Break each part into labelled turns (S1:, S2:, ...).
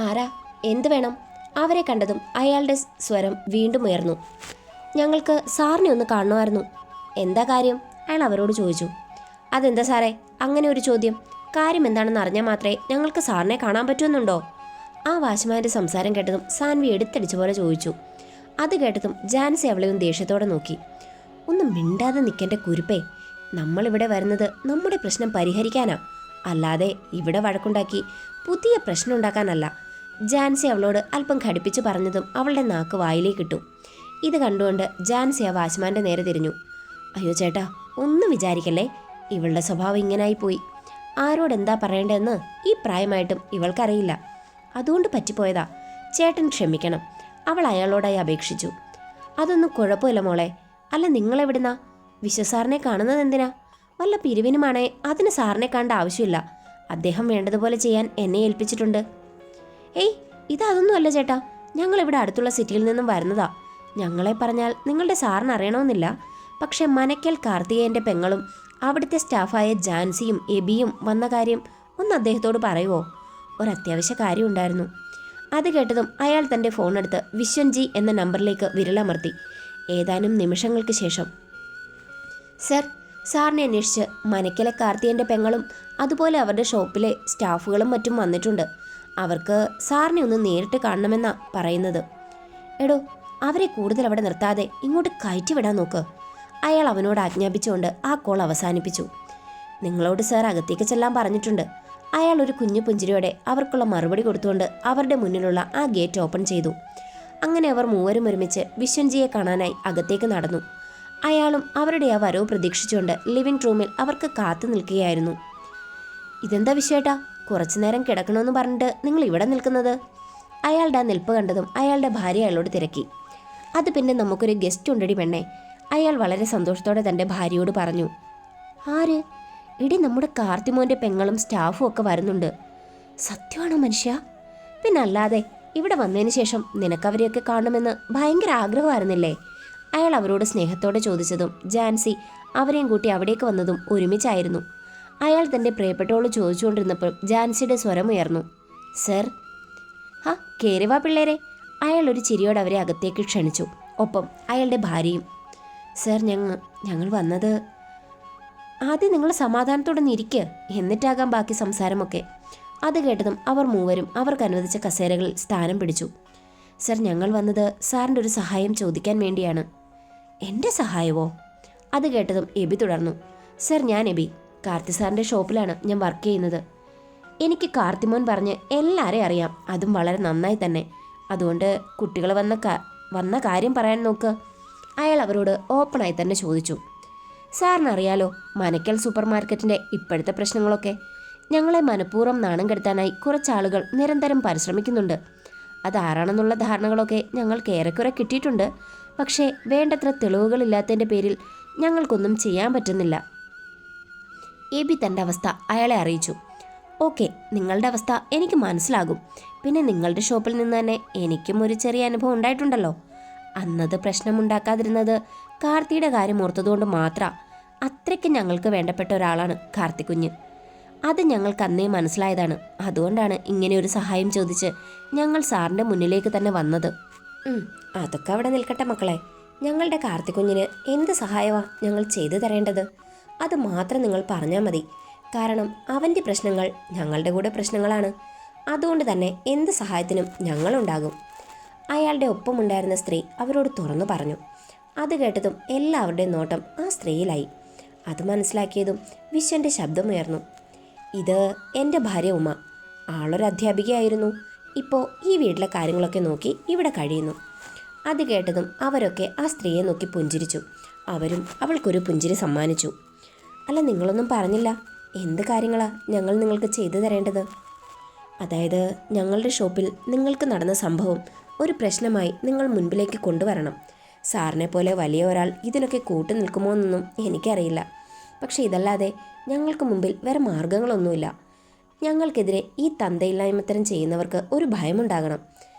S1: ആരാ? എന്ത് വേണം? അവരെ കണ്ടതും അയാളുടെ സ്വരം വീണ്ടും ഉയർന്നു. ഞങ്ങൾക്ക് സാറിനെ ഒന്ന് കാണണമായിരുന്നു. എന്താ കാര്യം? അയാൾ അവരോട് ചോദിച്ചു. അതെന്താ സാറേ അങ്ങനെ ഒരു ചോദ്യം? കാര്യം എന്താണെന്ന് അറിഞ്ഞാൽ മാത്രമേ ഞങ്ങൾക്ക് സാറിനെ കാണാൻ പറ്റുമെന്നുണ്ടോ? ആ വാച്ച്മാൻ്റെ സംസാരം കേട്ടതും സാൻവി എടുത്തടിച്ച പോലെ ചോദിച്ചു. അത് കേട്ടതും ജാൻസി അവളെ ഒന്ന് ദേഷ്യത്തോടെ നോക്കി. ഒന്ന് മിണ്ടാതെ നിൽക്കേണ്ട കുരുപ്പേ, നമ്മളിവിടെ വരുന്നത് നമ്മുടെ പ്രശ്നം പരിഹരിക്കാനാ, അല്ലാതെ ഇവിടെ വഴക്കുണ്ടാക്കി പുതിയ പ്രശ്നം ഉണ്ടാക്കാനല്ല. ജാൻസി അവളോട് അല്പം ഘടിപ്പിച്ച് പറഞ്ഞതും അവളുടെ നാക്ക് വായിലേക്കിട്ടു. ഇത് കണ്ടുകൊണ്ട് ജാൻസി ആ വാച്ച്മാൻ്റെ നേരെ തിരിഞ്ഞു. അയ്യോ ചേട്ടാ, ഒന്നും വിചാരിക്കല്ലേ, ഇവളുടെ സ്വഭാവം ഇങ്ങനായിപ്പോയി. ആരോടെന്താ പറയേണ്ടതെന്ന് ഈ പ്രായമായിട്ടും ഇവൾക്കറിയില്ല. അതുകൊണ്ട് പറ്റിപ്പോയതാ. ചേട്ടൻ ക്ഷമിക്കണം, അവൾ അയാളോടായി അപേക്ഷിച്ചു. അതൊന്നും കുഴപ്പമില്ല മോളെ. അല്ല, നിങ്ങളെവിടുന്നാ? വിശ്വസാറിനെ കാണുന്നത് എന്തിനാ? വല്ല പിരിവിനുമാണേ അതിന് സാറിനെ കാണേണ്ട ആവശ്യമില്ല. അദ്ദേഹം വേണ്ടതുപോലെ ചെയ്യാൻ എന്നെ ഏൽപ്പിച്ചിട്ടുണ്ട്. ഏയ്, ഇതൊന്നുമല്ല ചേട്ടാ, ഞങ്ങളിവിടെ അടുത്തുള്ള സിറ്റിയിൽ നിന്നും വരുന്നതാ. ഞങ്ങളെ പറഞ്ഞാൽ നിങ്ങളുടെ സാറിന് അറിയണമെന്നില്ല. പക്ഷെ മനക്കൽ കാർത്തികേയൻ്റെ പെങ്ങളും അവിടുത്തെ സ്റ്റാഫായ ജാൻസിയും എബിയും വന്ന കാര്യം ഒന്ന് അദ്ദേഹത്തോട് പറയുമോ? ഒരത്യാവശ്യ കാര്യം ഉണ്ടായിരുന്നു. അത് കേട്ടതും അയാൾ തൻ്റെ ഫോണെടുത്ത് വിശ്വൻജി എന്ന നമ്പറിലേക്ക് വിരലമർത്തി. ഏതാനും നിമിഷങ്ങൾക്ക് ശേഷം, സർ, സാറിനെ അന്വേഷിച്ച് മനക്കലെ കാർത്തികേയൻ്റെ പെങ്ങളും അതുപോലെ അവരുടെ ഷോപ്പിലെ സ്റ്റാഫുകളും മറ്റും വന്നിട്ടുണ്ട്. അവർക്ക് സാറിനെ ഒന്ന് നേരിട്ട് കാണണമെന്നാ പറയുന്നത്. എടോ, അവരെ കൂടുതൽ അവിടെ നിർത്താതെ ഇങ്ങോട്ട് കയറ്റിവിടാൻ നോക്ക്. അയാൾ അവനോട് ആജ്ഞാപിച്ചുകൊണ്ട് ആ കോൾ അവസാനിപ്പിച്ചു. നിങ്ങളോട് സാർ അകത്തേക്ക് ചെല്ലാൻ പറഞ്ഞിട്ടുണ്ട്. അയാൾ ഒരു കുഞ്ഞു പുഞ്ചിരിയോടെ അവർക്കുള്ള മറുപടി കൊടുത്തുകൊണ്ട് അവരുടെ മുന്നിലുള്ള ആ ഗേറ്റ് ഓപ്പൺ ചെയ്തു. അങ്ങനെ അവർ മൂവരും ഒരുമിച്ച് വിശ്വൻജിയെ കാണാനായി അകത്തേക്ക് നടന്നു. അയാളും അവരുടെ ആ വരവ് പ്രതീക്ഷിച്ചുകൊണ്ട് ലിവിംഗ് റൂമിൽ അവർക്ക് കാത്തു നിൽക്കുകയായിരുന്നു. ഇതെന്താ വിശ്വേട്ടാ, കുറച്ചു നേരം കിടക്കണമെന്ന് പറഞ്ഞിട്ട് നിങ്ങൾ ഇവിടെ നിൽക്കുന്നത്? അയാളുടെ ആ നിൽപ്പ് കണ്ടതും അയാളുടെ ഭാര്യ അയാളോട് തിരക്കി. അത് പിന്നെ നമുക്കൊരു ഗസ്റ്റ് ഉണ്ടടി പെണ്ണെ, അയാൾ വളരെ സന്തോഷത്തോടെ തൻ്റെ ഭാര്യയോട് പറഞ്ഞു. ആര്? ഇടി, നമ്മുടെ കാർത്തിമോൻ്റെ പെങ്ങളും സ്റ്റാഫും ഒക്കെ വരുന്നുണ്ട്. സത്യമാണോ മനുഷ്യ? പിന്നല്ലാതെ, ഇവിടെ വന്നതിന് ശേഷം നിനക്കവരെയൊക്കെ കാണണമെന്ന് ഭയങ്കര ആഗ്രഹമായിരുന്നില്ലേ? അയാൾ അവരോട് സ്നേഹത്തോടെ ചോദിച്ചതും ജാൻസി അവരെയും കൂട്ടി അവിടേക്ക് വന്നതും ഒരുമിച്ചായിരുന്നു. അയാൾ തൻ്റെ പ്രിയപ്പെട്ടവളോട് ചോദിച്ചുകൊണ്ടിരുന്നപ്പോൾ ജാൻസിയുടെ സ്വരമുയർന്നു. സർ. ഹാ, കേറിവാ പിള്ളേരെ. അയാൾ ഒരു ചിരിയോടെ അവരെ അകത്തേക്ക് ക്ഷണിച്ചു. ഒപ്പം അയാളുടെ ഭാര്യയും. സർ, ഞങ്ങൾ വന്നത്... ആദ്യം നിങ്ങൾ സമാധാനത്തോടെ ഇരിക്കുക, എന്നിട്ടാകാം ബാക്കി സംസാരമൊക്കെ. അത് കേട്ടതും അവർ മൂവരും അവർക്ക് അനുവദിച്ച കസേരകളിൽ സ്ഥാനം പിടിച്ചു. സർ, ഞങ്ങൾ വന്നത് സാറിൻ്റെ ഒരു സഹായം ചോദിക്കാൻ വേണ്ടിയാണ്. എൻ്റെ സഹായമോ? അത് കേട്ടതും എബി തുടർന്നു. സർ, ഞാൻ എബി. കാർത്തി സാറിൻ്റെ ഷോപ്പിലാണ് ഞാൻ വർക്ക് ചെയ്യുന്നത്. എനിക്ക് കാർത്തിമോൻ പറഞ്ഞ് എല്ലാവരെയും അറിയാം, അതും വളരെ നന്നായി തന്നെ. അതുകൊണ്ട് കുട്ടികൾ വന്ന കാര്യം പറയാൻ നോക്ക്. അയാൾ അവരോട് ഓപ്പണായി തന്നെ ചോദിച്ചു. സാറിനറിയാലോ മനക്കൽ സൂപ്പർ മാർക്കറ്റിൻ്റെ ഇപ്പോഴത്തെ പ്രശ്നങ്ങളൊക്കെ. ഞങ്ങളെ മനഃപൂർവ്വം നാണം കെടുത്താനായി കുറച്ചാളുകൾ നിരന്തരം പരിശ്രമിക്കുന്നുണ്ട്. അതാരാണെന്നുള്ള ധാരണകളൊക്കെ ഞങ്ങൾക്ക് ഏറെക്കുറെ കിട്ടിയിട്ടുണ്ട്. പക്ഷേ വേണ്ടത്ര തെളിവുകളില്ലാത്തതിൻ്റെ പേരിൽ ഞങ്ങൾക്കൊന്നും ചെയ്യാൻ പറ്റുന്നില്ല. എബി തൻ്റെ അവസ്ഥ അയാളെ അറിയിച്ചു. ഓക്കെ, നിങ്ങളുടെ അവസ്ഥ എനിക്ക് മനസ്സിലാകും. പിന്നെ നിങ്ങളുടെ ഷോപ്പിൽ നിന്ന് തന്നെ എനിക്കും ഒരു ചെറിയ അനുഭവം ഉണ്ടായിട്ടുണ്ടല്ലോ. അന്നത് പ്രശ്നമുണ്ടാക്കാതിരുന്നത് കാർത്തിയുടെ കാര്യം ഓർത്തതുകൊണ്ട് മാത്രം. അത്രയ്ക്ക് ഞങ്ങൾക്ക് വേണ്ടപ്പെട്ട ഒരാളാണ് കാർത്തിക്കുഞ്ഞ്. അത് ഞങ്ങൾക്ക് അന്നേ മനസ്സിലായതാണ്. അതുകൊണ്ടാണ് ഇങ്ങനെ ഒരു സഹായം ചോദിച്ച് ഞങ്ങൾ സാറിൻ്റെ മുന്നിലേക്ക് തന്നെ വന്നത്. അതൊക്കെ അവിടെ നിൽക്കട്ടെ മക്കളെ. ഞങ്ങളുടെ കാർത്തിക്കുഞ്ഞിന് എന്ത് സഹായമാണ് ഞങ്ങൾ ചെയ്തു തരേണ്ടത്? അത് മാത്രം നിങ്ങൾ പറഞ്ഞാൽ മതി. കാരണം അവൻ്റെ പ്രശ്നങ്ങൾ ഞങ്ങളുടെ കൂടെ പ്രശ്നങ്ങളാണ്. അതുകൊണ്ട് തന്നെ എന്ത് സഹായത്തിനും ഞങ്ങളുണ്ടാകും. അയാളുടെ ഒപ്പമുണ്ടായിരുന്ന സ്ത്രീ അവരോട് തുറന്നു പറഞ്ഞു. അത് കേട്ടതും എല്ലാവരുടെയും നോട്ടം ആ സ്ത്രീയിലായി. അത് മനസ്സിലാക്കിയതും വിശ്വൻ്റെ ശബ്ദമുയർന്നു. ഇത് എൻ്റെ ഭാര്യ ഉമ. ആളൊരു അധ്യാപികയായിരുന്നു. ഇപ്പോൾ ഈ വീട്ടിലെ കാര്യങ്ങളൊക്കെ നോക്കി ഇവിടെ കഴിയുന്നു. അത് കേട്ടതും അവരൊക്കെ ആ സ്ത്രീയെ നോക്കി പുഞ്ചിരിച്ചു. അവരും അവൾക്കൊരു പുഞ്ചിരി സമ്മാനിച്ചു. അല്ല, നിങ്ങളൊന്നും പറഞ്ഞില്ല. എന്ത് കാര്യങ്ങളാ ഞങ്ങൾ നിങ്ങൾക്ക് ചെയ്തു തരേണ്ടത്? അതായത്, ഞങ്ങളുടെ ഷോപ്പിൽ നിങ്ങൾക്ക് നടന്ന സംഭവം ഒരു പ്രശ്നമായി നിങ്ങൾ മുൻപിലേക്ക് കൊണ്ടുവരണം. സാറിനെ പോലെ വലിയ ഒരാൾ ഇതിനൊക്കെ കൂട്ടു നിൽക്കുമോ എന്നൊന്നും എനിക്കറിയില്ല. പക്ഷെ ഇതല്ലാതെ ഞങ്ങൾക്ക് മുമ്പിൽ വേറെ മാർഗങ്ങളൊന്നുമില്ല. ഞങ്ങൾക്കെതിരെ ഈ തന്തയില്ലായ്മത്തരം ചെയ്യുന്നവർക്ക് ഒരു ഭയമുണ്ടാകണം.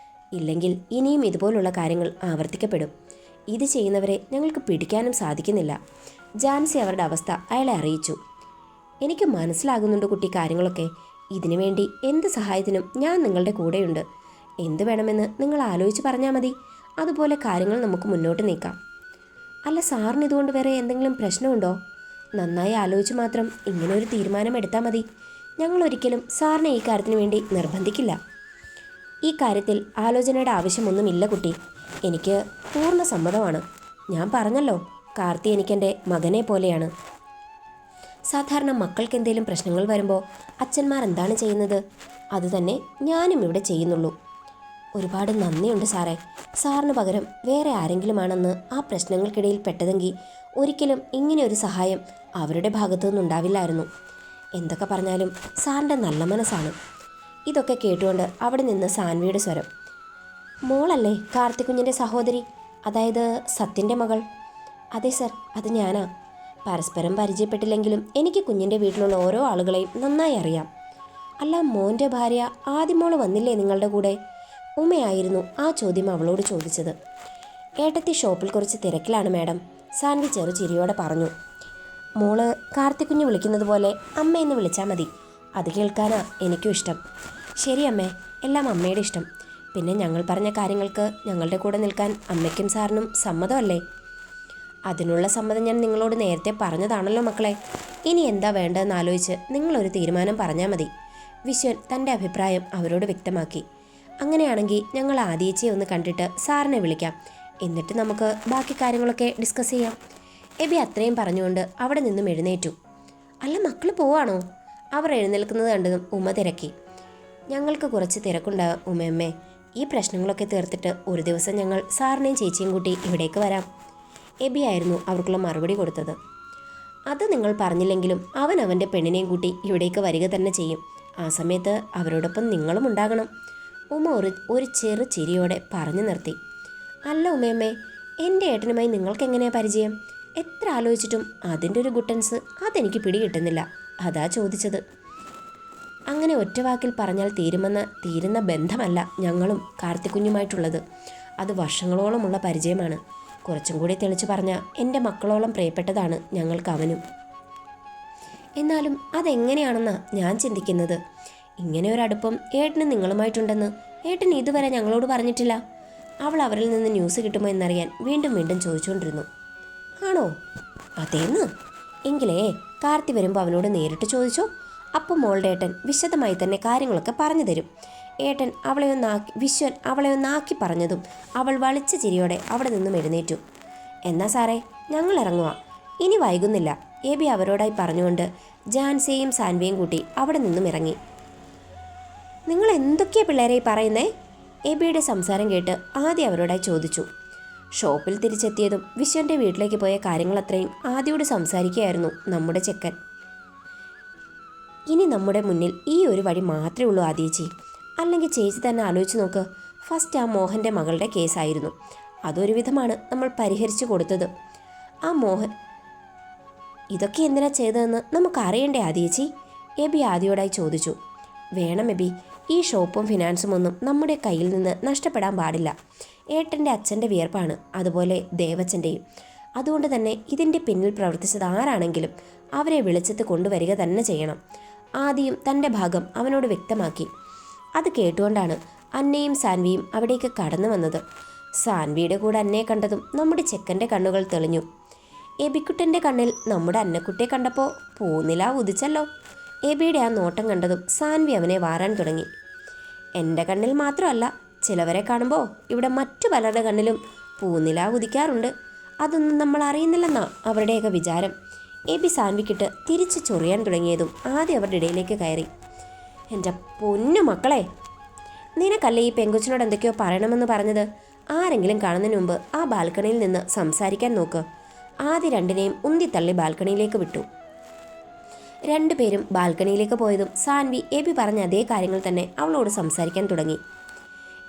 S1: ഇല്ലെങ്കിൽ ഇനിയും ഇതുപോലുള്ള കാര്യങ്ങൾ ആവർത്തിക്കപ്പെടും. ഇത് ചെയ്യുന്നവരെ ഞങ്ങൾക്ക് പിടിക്കാനും സാധിക്കുന്നില്ല. ജാൻസി അവരുടെ അവസ്ഥ അയാളെ അറിയിച്ചു. എനിക്ക് മനസ്സിലാകുന്നുണ്ട് കുട്ടി കാര്യങ്ങളൊക്കെ. ഇതിനു വേണ്ടി എന്ത് സഹായത്തിനും ഞാൻ നിങ്ങളുടെ കൂടെയുണ്ട്. എന്ത് വേണമെന്ന് നിങ്ങൾ ആലോചിച്ച് പറഞ്ഞാൽ മതി. അതുപോലെ കാര്യങ്ങൾ നമുക്ക് മുന്നോട്ട് നീക്കാം. അല്ല, സാറിന് ഇതുകൊണ്ട് വേറെ എന്തെങ്കിലും പ്രശ്നമുണ്ടോ? നന്നായി ആലോചിച്ച് മാത്രം ഇങ്ങനെ ഒരു തീരുമാനം എടുത്താൽ മതി. ഞങ്ങൾ ഒരിക്കലും സാറിനെ ഈ കാര്യത്തിന് വേണ്ടി നിർബന്ധിക്കില്ല. ഈ കാര്യത്തിൽ ആലോചനയുടെ ആവശ്യമൊന്നുമില്ല കുട്ടി. എനിക്ക് പൂർണ്ണ സമ്മതമാണ്. ഞാൻ പറഞ്ഞല്ലോ, കാർത്തി എനിക്കെൻ്റെ മകനെ പോലെയാണ്. സാധാരണ മക്കൾക്ക് എന്തെങ്കിലും പ്രശ്നങ്ങൾ വരുമ്പോൾ അച്ഛന്മാർ എന്താണ് ചെയ്യുന്നത്? അതുതന്നെ ഞാനും ഇവിടെ ചെയ്യുന്നുള്ളൂ. ഒരുപാട് നന്ദിയുണ്ട് സാറേ. സാറിന് പകരം വേറെ ആരെങ്കിലുമാണെന്ന് ആ പ്രശ്നങ്ങൾക്കിടയിൽ പെട്ടതെങ്കിൽ ഒരിക്കലും ഇങ്ങനെ ഒരു സഹായം അവരുടെ ഭാഗത്തു നിന്നുണ്ടാവില്ലായിരുന്നു. എന്തൊക്കെ പറഞ്ഞാലും സാറിൻ്റെ നല്ല മനസ്സാണ്. ഇതൊക്കെ കേട്ടുകൊണ്ട് അവിടെ നിന്ന് സാൻവിയുടെ സ്വരം. മോളല്ലേ കാർത്തിക്കുഞ്ഞിൻ്റെ സഹോദരി, അതായത് സത്യൻ്റെ മകൾ? അതെ സർ, അത് ഞാനാ. പരസ്പരം പരിചയപ്പെട്ടില്ലെങ്കിലും എനിക്ക് കുഞ്ഞിൻ്റെ വീട്ടിലുള്ള ഓരോ ആളുകളെയും നന്നായി അറിയാം. അല്ല, മോൻ്റെ ഭാര്യ ആദ്യമോള് വന്നില്ലേ നിങ്ങളുടെ കൂടെ? ഉമ്മയായിരുന്നു ആ ചോദ്യം അവളോട് ചോദിച്ചത്. ഏട്ടത്തി ഷോപ്പിൽ കുറച്ച് തിരക്കിലാണ് മാഡം, സാൻവി ചെറു ചിരിയോടെ പറഞ്ഞു. മോള് കാർത്തിക്കുഞ്ഞ് വിളിക്കുന്നത് പോലെ അമ്മയെന്ന് വിളിച്ചാൽ മതി. അത് കേൾക്കാനാ എനിക്കും ഇഷ്ടം. ശരി അമ്മേ, എല്ലാം അമ്മയുടെ ഇഷ്ടം. പിന്നെ ഞങ്ങൾ പറഞ്ഞ കാര്യങ്ങൾക്ക് ഞങ്ങളുടെ കൂടെ നിൽക്കാൻ അമ്മയ്ക്കും സാറിനും സമ്മതമല്ലേ? അതിനുള്ള സമ്മതം ഞാൻ നിങ്ങളോട് നേരത്തെ പറഞ്ഞതാണല്ലോ മക്കളെ. ഇനി എന്താ വേണ്ടതെന്ന് ആലോചിച്ച് നിങ്ങളൊരു തീരുമാനം പറഞ്ഞാൽ മതി. വിശ്വൻ തൻ്റെ അഭിപ്രായം അവരോട് വ്യക്തമാക്കി. അങ്ങനെയാണെങ്കിൽ ഞങ്ങൾ ആദ്യേച്ചിയെ ഒന്ന് കണ്ടിട്ട് സാറിനെ വിളിക്കാം. എന്നിട്ട് നമുക്ക് ബാക്കി കാര്യങ്ങളൊക്കെ ഡിസ്കസ് ചെയ്യാം. എബി അത്രയും പറഞ്ഞുകൊണ്ട് അവിടെ നിന്നും എഴുന്നേറ്റു. അല്ല, മക്കൾ പോവാണോ? അവർ എഴുന്നേൽക്കുന്നത് കണ്ടതും ഉമ്മ തിരക്കി. ഞങ്ങൾക്ക് കുറച്ച് തിരക്കുണ്ടാകും ഉമ്മയമ്മേ. ഈ പ്രശ്നങ്ങളൊക്കെ തീർത്തിട്ട് ഒരു ദിവസം ഞങ്ങൾ സാറിനെയും ചേച്ചിയും കൂട്ടി ഇവിടേക്ക് വരാം. എബി ആയിരുന്നു അവർക്കുള്ള മറുപടി കൊടുത്തത്. അത് നിങ്ങൾ പറഞ്ഞില്ലെങ്കിലും അവൻ അവൻ്റെ പെണ്ണിനെയും കൂട്ടി ഇവിടേക്ക് വരിക തന്നെ ചെയ്യും. ആ സമയത്ത് അവരോടൊപ്പം നിങ്ങളും ഉണ്ടാകണം. ഉമ്മ ഒരു ചെറു ചിരിയോടെ പറഞ്ഞു നിർത്തി. അല്ല ഉമ്മയമ്മേ, എൻ്റെ ഏട്ടനുമായി നിങ്ങൾക്ക് എങ്ങനെയാണ് പരിചയം? എത്ര ആലോചിച്ചിട്ടും അതിൻ്റെ ഒരു ഗുട്ടൻസ് അതെനിക്ക് പിടികിട്ടുന്നില്ല. അതാ ചോദിച്ചത്. അങ്ങനെ ഒറ്റ വാക്കിൽ പറഞ്ഞാൽ തീരുന്ന ബന്ധമല്ല ഞങ്ങളും കാർത്തിക്കുഞ്ഞുമായിട്ടുള്ളത്. അത് വർഷങ്ങളോളമുള്ള പരിചയമാണ്. കുറച്ചും കൂടി തെളിച്ചു പറഞ്ഞാൽ എൻ്റെ മക്കളോളം പ്രിയപ്പെട്ടതാണ് ഞങ്ങൾക്ക് അവനും. എന്നാലും അതെങ്ങനെയാണെന്നാണ് ഞാൻ ചിന്തിക്കുന്നത്. ഇങ്ങനെ ഒരടുപ്പം ഏട്ടന് നിങ്ങളുമായിട്ടുണ്ടെന്ന് ഏട്ടൻ ഇതുവരെ ഞങ്ങളോട് പറഞ്ഞിട്ടില്ല. അവൾ അവരിൽ നിന്ന് ന്യൂസ് കിട്ടുമോ എന്നറിയാൻ വീണ്ടും വീണ്ടും ചോദിച്ചുകൊണ്ടിരുന്നു. ആണോ? അതേന്ന്. എങ്കിലേ കാർത്തി വരുമ്പോൾ അവനോട് നേരിട്ട് ചോദിച്ചോ. അപ്പം മോളുടെ ഏട്ടൻ വിശദമായി തന്നെ കാര്യങ്ങളൊക്കെ പറഞ്ഞു തരും. ഏട്ടൻ വിശ്വൻ അവളെ ഒന്നാക്കി പറഞ്ഞതും അവൾ വളിച്ച ചിരിയോടെ അവിടെ നിന്നും എഴുന്നേറ്റു. എന്നാ സാറേ, ഞങ്ങൾ ഇറങ്ങുക, ഇനി വൈകുന്നില്ല. എബി അവരോടായി പറഞ്ഞുകൊണ്ട് ജാൻസിയെയും സാൻവിയെയും കൂട്ടി അവിടെ നിന്നും ഇറങ്ങി. നിങ്ങൾ എന്തൊക്കെയാ പിള്ളേരെ പറയുന്നേ? എബിയുടെ സംസാരം കേട്ട് ആദ്യം അവരോടായി ചോദിച്ചു. ഷോപ്പിൽ തിരിച്ചെത്തിയതും വിശ്വൻ്റെ വീട്ടിലേക്ക് പോയ കാര്യങ്ങളത്രയും ആദ്യയോട് സംസാരിക്കുകയായിരുന്നു നമ്മുടെ ചെക്കൻ. ഇനി നമ്മുടെ മുന്നിൽ ഈ ഒരു വഴി മാത്രമേ ഉള്ളൂ ആദ്യേച്ചി. അല്ലെങ്കിൽ ചേച്ചി തന്നെ ആലോചിച്ച് നോക്ക്. ഫസ്റ്റ് ആ മോഹൻ്റെ മകളുടെ കേസായിരുന്നു. അതൊരു വിധമാണ് നമ്മൾ പരിഹരിച്ചു കൊടുത്തത്. ആ മോഹൻ ഇതൊക്കെ എന്തിനാ ചെയ്തതെന്ന് നമുക്ക് അറിയണ്ടേ ആദ്യേച്ചി? എബി ആദ്യയോടായി ചോദിച്ചു. വേണം എബി, ഈ ഷോപ്പും ഫിനാൻസും ഒന്നും നമ്മുടെ കയ്യിൽ നിന്ന് നഷ്ടപ്പെടാൻ പാടില്ല. ഏട്ടൻ്റെ അച്ഛൻ്റെ വിയർപ്പാണ്, അതുപോലെ ദേവച്ചൻ്റെയും. അതുകൊണ്ട് തന്നെ ഇതിൻ്റെ പിന്നിൽ പ്രവർത്തിച്ചത് ആരാണെങ്കിലും അവരെ വെളിച്ചത്ത് കൊണ്ടുവരിക തന്നെ ചെയ്യണം. ആദ്യം തൻ്റെ ഭാഗം അവനോട് വ്യക്തമാക്കി. അത് കേട്ടുകൊണ്ടാണ് അന്നയും സാൻവിയും അവിടേക്ക് കടന്നു വന്നത്. സാൻവിയുടെ കൂടെ അന്നയെ കണ്ടതും നമ്മുടെ ചെക്കൻ്റെ കണ്ണുകൾ തെളിഞ്ഞു. എബിക്കുട്ടൻ്റെ കണ്ണിൽ നമ്മുടെ അന്നക്കുട്ടിയെ കണ്ടപ്പോൾ പൂനില ഉദിച്ചല്ലോ. എബിയുടെ ആ നോട്ടം കണ്ടതും സാൻവി അവനെ വാരാൻ തുടങ്ങി. എൻ്റെ കണ്ണിൽ മാത്രമല്ല, ചിലവരെ കാണുമ്പോൾ ഇവിടെ മറ്റു പലരുടെ കണ്ണിലും പൂനില ഉദിക്കാറുണ്ട്. അതൊന്നും നമ്മൾ അറിയുന്നില്ലെന്നാ അവരുടെയൊക്കെ വിചാരം. എബി സാൻവിക്കിട്ട് തിരിച്ച് ചൊറിയാൻ തുടങ്ങിയതും ആദ്യം അവരുടെ ഇടയിലേക്ക് കയറി. എൻ്റെ പൊന്നു മക്കളെ, നിനക്കല്ലേ ഈ പെങ്കൊച്ചിനോട് എന്തൊക്കെയോ പറയണമെന്ന് പറഞ്ഞത്? ആരെങ്കിലും കാണുന്നതിന് മുമ്പ് ആ ബാൽക്കണിയിൽ നിന്ന് സംസാരിക്കാൻ നോക്ക്. ആദ്യ രണ്ടിനെയും ഉന്തിത്തള്ളി ബാൽക്കണിയിലേക്ക് വിട്ടു. രണ്ടുപേരും ബാൽക്കണിയിലേക്ക് പോയതും സാൻവി എബി പറഞ്ഞ അതേ കാര്യങ്ങൾ തന്നെ അവളോട് സംസാരിക്കാൻ തുടങ്ങി.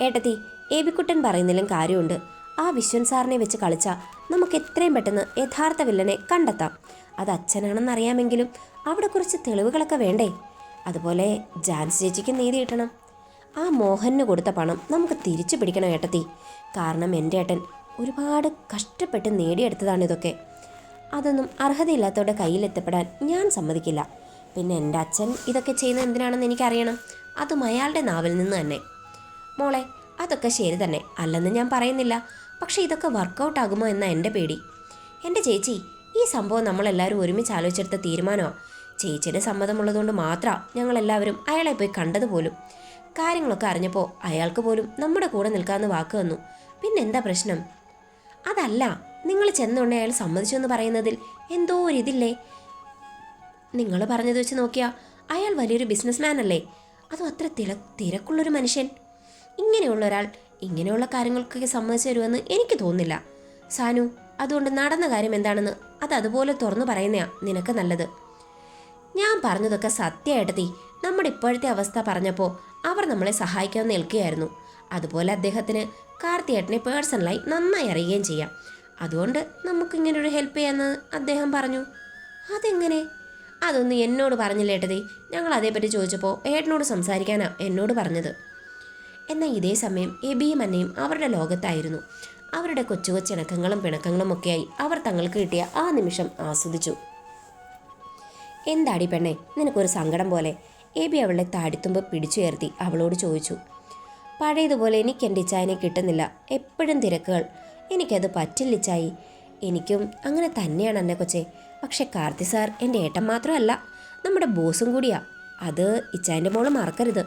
S1: ഏട്ടത്തി, എബിക്കുട്ടൻ പറയുന്നതിലും കാര്യമുണ്ട്. ആ വിശ്വൻ സാറിനെ വെച്ച് കളിച്ചാൽ നമുക്ക് എത്രയും പെട്ടെന്ന് യഥാർത്ഥ വില്ലനെ കണ്ടെത്താം. അത് അച്ഛനാണെന്നറിയാമെങ്കിലും അവിടെ കുറച്ച് തെളിവുകളൊക്കെ വേണ്ടേ? അതുപോലെ ജാൻസി ചേച്ചിക്ക് നീതി കിട്ടണം. ആ മോഹന് കൊടുത്ത പണം നമുക്ക് തിരിച്ചു പിടിക്കണം ഏട്ടത്തി. കാരണം എൻ്റെ ഏട്ടൻ ഒരുപാട് കഷ്ടപ്പെട്ട് നേടിയെടുത്തതാണ് ഇതൊക്കെ. അതൊന്നും അർഹതയില്ലാത്തവരുടെ കയ്യിലെത്തപ്പെടാൻ ഞാൻ സമ്മതിക്കില്ല. പിന്നെ എൻ്റെ അച്ഛൻ ഇതൊക്കെ ചെയ്യുന്നത് എന്തിനാണെന്ന് എനിക്കറിയണം, അതും അയാളുടെ നാവിൽ നിന്ന് തന്നെ. മോളെ, അതൊക്കെ ശരി തന്നെ, അല്ലെന്ന് ഞാൻ പറയുന്നില്ല. പക്ഷേ ഇതൊക്കെ വർക്കൗട്ട് ആകുമോ എന്നാ എൻ്റെ പേടി. എൻ്റെ ചേച്ചി, ഈ സംഭവം നമ്മളെല്ലാവരും ഒരുമിച്ച് ആലോചിച്ചെടുത്ത തീരുമാനമാണ്. ചേച്ചിയുടെ സമ്മതമുള്ളതുകൊണ്ട് മാത്രമാണ് ഞങ്ങളെല്ലാവരും അയാളെ പോയി കണ്ടതുപോലും. കാര്യങ്ങളൊക്കെ അറിഞ്ഞപ്പോൾ അയാൾക്ക് പോലും നമ്മുടെ കൂടെ നിൽക്കാമെന്ന് വാക്ക് തന്നു. പിന്നെന്താ പ്രശ്നം? അതല്ല, നിങ്ങൾ ചെന്നുകൊണ്ട് അയാൾ സമ്മതിച്ചു എന്ന് പറയുന്നതിൽ എന്തോ ഒരിതില്ലേ? നിങ്ങൾ പറഞ്ഞത് വെച്ച് നോക്കിയാൽ അയാൾ വലിയൊരു ബിസിനസ്മാൻ അല്ലേ? അതും അത്ര തിരക്കുള്ളൊരു മനുഷ്യൻ. ഇങ്ങനെയുള്ള ഒരാൾ ഇങ്ങനെയുള്ള കാര്യങ്ങൾക്കൊക്കെ സമ്മതിച്ചു തരുമെന്ന് എനിക്ക് തോന്നുന്നില്ല. സാനു, അതുകൊണ്ട് നടന്ന കാര്യം എന്താണെന്ന് അത് അതുപോലെ തുറന്നു പറയുന്നയാ നിനക്ക് നല്ലത്. ഞാൻ പറഞ്ഞതൊക്കെ സത്യമായിട്ടത്തി. നമ്മുടെ ഇപ്പോഴത്തെ അവസ്ഥ പറഞ്ഞപ്പോൾ അവർ നമ്മളെ സഹായിക്കാമെന്ന് നിൽക്കുകയായിരുന്നു. അതുപോലെ അദ്ദേഹത്തിന് കാർത്തിയേട്ടനെ പേഴ്സണലായി നന്നായി അറിയുകയും ചെയ്യാം. അതുകൊണ്ട് നമുക്കിങ്ങനൊരു ഹെൽപ്പ് ചെയ്യാമെന്ന് അദ്ദേഹം പറഞ്ഞു. അതെങ്ങനെ? അതൊന്നും എന്നോട് പറഞ്ഞില്ല ഏട്ടതി. ഞങ്ങൾ അതേപ്പറ്റി ചോദിച്ചപ്പോൾ ഏട്ടനോട് സംസാരിക്കാനാണ് എന്നോട് പറഞ്ഞത്. എന്നാൽ ഇതേ സമയം എബിയും അന്നയും അവരുടെ ലോകത്തായിരുന്നു. അവരുടെ കൊച്ചു കൊച്ചിണക്കങ്ങളും പിണക്കങ്ങളും ഒക്കെയായി അവർ തങ്ങൾക്ക് കിട്ടിയ ആ നിമിഷം ആസ്വദിച്ചു. എന്താടി പെണ്ണെ, നിനക്കൊരു സങ്കടം പോലെ? എബി അവളുടെ താടിത്തുമ്പ് പിടിച്ചുയർത്തി അവളോട് ചോദിച്ചു. പഴയതുപോലെ എനിക്ക് എൻ്റെ ഇച്ചായനെ കിട്ടുന്നില്ല, എപ്പോഴും തിരക്കുകൾ. എനിക്കത് പറ്റില്ലിച്ചായി. എനിക്കും അങ്ങനെ തന്നെയാണ് എന്നെ കൊച്ചേ. പക്ഷെ കാർത്തി സാർ എൻ്റെ ഏട്ടൻ മാത്രമല്ല, നമ്മുടെ ബോസും കൂടിയാ. അത് ഇച്ചായൻ്റെ മോള് മറക്കരുത്.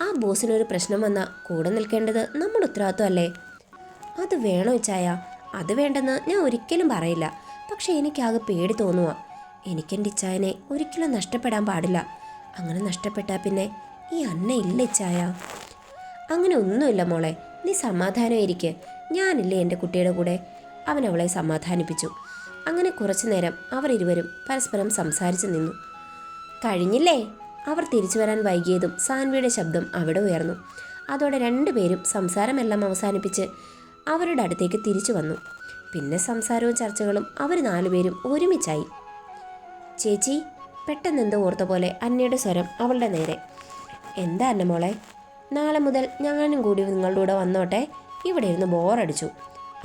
S1: ആ ബോസിനൊരു പ്രശ്നം വന്നാൽ കൂടെ നിൽക്കേണ്ടത് നമ്മുടെ ഉത്തരവാദിത്വമല്ലേ? അത് വേണോ ഇച്ചായ? അത് വേണ്ടെന്ന് ഞാൻ ഒരിക്കലും പറയില്ല. പക്ഷെ എനിക്കാകെ പേടി തോന്നുക. എനിക്കെൻ്റെ ഇച്ചായനെ ഒരിക്കലും നഷ്ടപ്പെടാൻ പാടില്ല. അങ്ങനെ നഷ്ടപ്പെട്ടാൽ പിന്നെ ഈ അന്ന ഇല്ല ഇച്ചായ. അങ്ങനെ ഒന്നുമില്ല മോളെ, നീ സമാധാനമായിരിക്കെ. ഞാനില്ലേ എൻ്റെ കുട്ടിയുടെ കൂടെ. അവൻ അവളെ സമാധാനിപ്പിച്ചു. അങ്ങനെ കുറച്ചു നേരം അവർ ഇരുവരും പരസ്പരം സംസാരിച്ചു നിന്നു. കഴിഞ്ഞില്ലേ? അവർ തിരിച്ചു വരാൻ വൈകിയതും സാൻവിയുടെ ശബ്ദം അവിടെ ഉയർന്നു. അതോടെ രണ്ടുപേരും സംസാരമെല്ലാം അവസാനിപ്പിച്ച് അവരുടെ അടുത്തേക്ക് തിരിച്ചു വന്നു. പിന്നെ സംസാരവും ചർച്ചകളും അവർ നാലുപേരും ഒരുമിച്ചായി. ചേച്ചി, പെട്ടെന്നെന്തോ ഓർത്ത പോലെ അന്നയുടെ സ്വരം അവളുടെ നേരെ. എന്താ അന്ന മോളെ? നാളെ മുതൽ ഞാനും കൂടി നിങ്ങളുടെ കൂടെ വന്നോട്ടെ. ഇവിടെ ഇരുന്ന് ബോറടിച്ചു.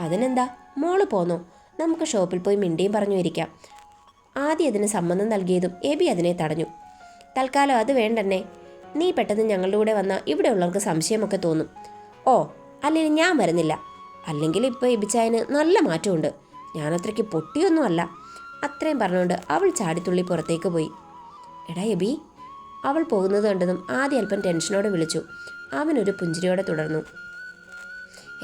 S1: അതിനെന്താ, മോള് പോന്നോ? നമുക്ക് ഷോപ്പിൽ പോയി മിണ്ടിയും പറഞ്ഞു ഇരിക്കാം. ആദ്യം അതിന് സമ്മതം നൽകിയതും എബി അതിനെ തടഞ്ഞു. തൽക്കാലം അത് വേണ്ടെന്നേ. നീ പെട്ടെന്ന് ഞങ്ങളുടെ കൂടെ വന്നാൽ ഇവിടെയുള്ളവർക്ക് സംശയമൊക്കെ തോന്നും. ഓ, അല്ലെങ്കിൽ ഞാൻ വരുന്നില്ല. അല്ലെങ്കിൽ ഇപ്പോൾ എബിച്ചായന് നല്ല മാറ്റമുണ്ട്. ഞാനത്രയ്ക്ക് പൊട്ടിയൊന്നുമല്ല. അത്രയും പറഞ്ഞുകൊണ്ട് അവൾ ചാടിത്തുള്ളി പുറത്തേക്ക് പോയി. എടാ എബി. അവൾ പോകുന്നത് കണ്ടതും ആദ്യം അല്പം ടെൻഷനോടെ വിളിച്ചു. അവനൊരു പുഞ്ചിരിയോടെ തുടർന്നു.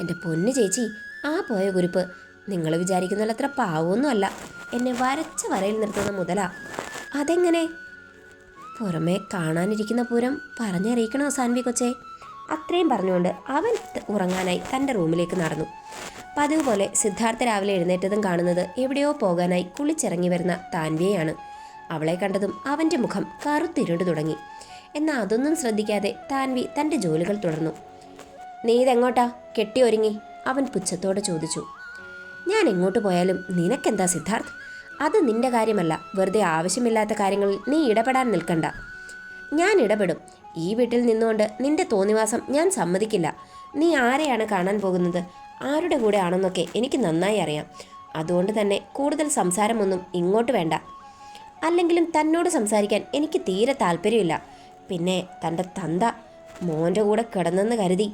S1: എൻ്റെ പൊന്നു ചേച്ചി, ആ പോയ കുരിപ്പ് നിങ്ങൾ വിചാരിക്കുന്ന അത്ര പാവമൊന്നുമല്ല. എന്നെ വരച്ച വരയിൽ നിർത്തുന്ന മുതലാ. അതെങ്ങനെ? പുറമേ കാണാനിരിക്കുന്ന പൂരം പറഞ്ഞറിയിക്കണോ സാൻവി കൊച്ചേ? അത്രയും പറഞ്ഞുകൊണ്ട് അവൻ ഉറങ്ങാനായി തൻ്റെ റൂമിലേക്ക് നടന്നു. പതിവ് പോലെ സിദ്ധാർത്ഥ രാവിലെ എഴുന്നേറ്റതും കാണുന്നത് എവിടെയോ പോകാനായി കുളിച്ചിറങ്ങി വരുന്ന താൻവിയെയാണ്. അവളെ കണ്ടതും അവൻ്റെ മുഖം കറുത്തിരുണ്ടു തുടങ്ങി. എന്നാൽ അതൊന്നും ശ്രദ്ധിക്കാതെ താൻവി തൻ്റെ ജോലികൾ തുടർന്നു. നീ ഇതെങ്ങോട്ടാ കെട്ടി ഒരുങ്ങി? അവൻ പുച്ഛത്തോടെ ചോദിച്ചു. ഞാൻ എങ്ങോട്ട് പോയാലും നിനക്കെന്താ സിദ്ധാർത്ഥ്? അത് നിന്റെ കാര്യമല്ല. വെറുതെ ആവശ്യമില്ലാത്ത കാര്യങ്ങളിൽ നീ ഇടപെടാൻ നിൽക്കണ്ട. ഞാൻ ഇടപെടും. ഈ വീട്ടിൽ നിന്നുകൊണ്ട് നിന്റെ തോന്നിവാസം ഞാൻ സമ്മതിക്കില്ല. നീ ആരെയാണ് കാണാൻ പോകുന്നത്, ആരുടെ കൂടെ ആണെന്നൊക്കെ എനിക്ക് നന്നായി അറിയാം. അതുകൊണ്ട് തന്നെ കൂടുതൽ സംസാരമൊന്നും ഇങ്ങോട്ട് വേണ്ട. അല്ലെങ്കിലും തന്നോട് സംസാരിക്കാൻ എനിക്ക് തീരെ താല്പര്യമില്ല. പിന്നെ തൻ്റെ തന്ത മോൻ്റെ കൂടെ കിടന്നെന്ന് കരുതി